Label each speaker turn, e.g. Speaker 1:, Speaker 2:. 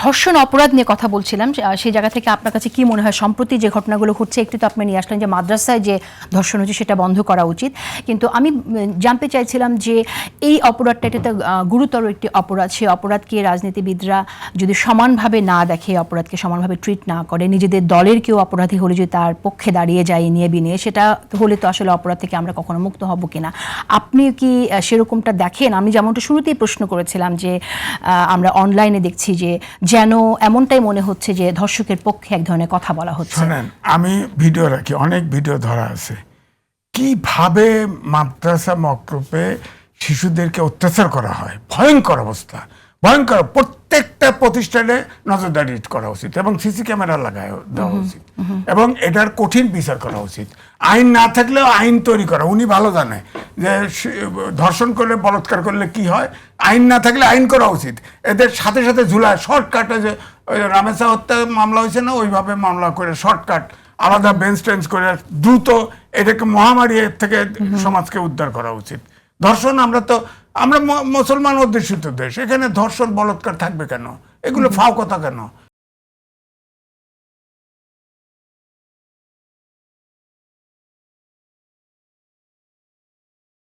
Speaker 1: ধর্ষণ অপরাধ নিয়ে কথা বলছিলাম, সেই জায়গা থেকে আপনার কাছে কি মনে হয় সম্প্রতি যে ঘটনাগুলো ঘটছে, একটু তো আপনি নিয়ে আসলেন যে মাদ্রাসায় যে ধর্ষণ হচ্ছে সেটা বন্ধ করা উচিত, কিন্তু আমি জানতে চাইছিলাম যে এই অপরাধটা, এটা তো গুরুতর একটি অপরাধ, সেই অপরাধকে রাজনীতিবিদরা যদি সমানভাবে না দেখে, অপরাধকে সমানভাবে ট্রিট না করে, নিজেদের দলের কেউ অপরাধী হলে যদি তার পক্ষে দাঁড়িয়ে যায় নিয়ে বিনিয়ে, সেটা হলে তো আসলে অপরাধ থেকে আমরা কখনো মুক্ত হব কিনা, আপনি কি সেরকমটা দেখেন? আমি যেমনটা শুরুতেই প্রশ্ন করেছিলাম যে আমরা অনলাইনে দেখছি যে যেন এমনটাই মনে হচ্ছে যে ধর্ষকের পক্ষে এক ধরনের কথা বলা হচ্ছে।
Speaker 2: শুনেন, আমি ভিডিও রাখি, অনেক ভিডিও ধরা আছে কিভাবে মাদ্রাসা মক্রপে শিশুদেরকে অত্যাচার করা হয়। ভয়ঙ্কর অবস্থা, ভয়ঙ্কর। প্রত্যেকটা প্রতিষ্ঠানে নজরদারি করা উচিত এবং সিসি ক্যামেরা লাগায় দেওয়া উচিত এবং এটার কঠিন বিচার করা উচিত। আইন না থাকলেও আইন তৈরি করা, উনি ভালো জানে যে ধর্ষণ করলে, বলাৎকার করলে কি হয়। আইন না থাকলে আইন করা উচিত। এদের সাথে সাথে ঝুলায়, শর্টকাটে, যে রামেসা হত্যা মামলা হয়েছে না, ওইভাবে মামলা করে শর্টকাট আলাদা বেঞ্চ টেঞ্চ করে দ্রুত এটাকে মহামারী থেকে সমাজকে উদ্ধার করা উচিত। ধর্ষণ, আমরা মুসলমান অধ্যুষিত দেশ, এখানে ধর্ষণ বলাৎকার থাকবে কেন? এগুলো ফাও কথা কেন?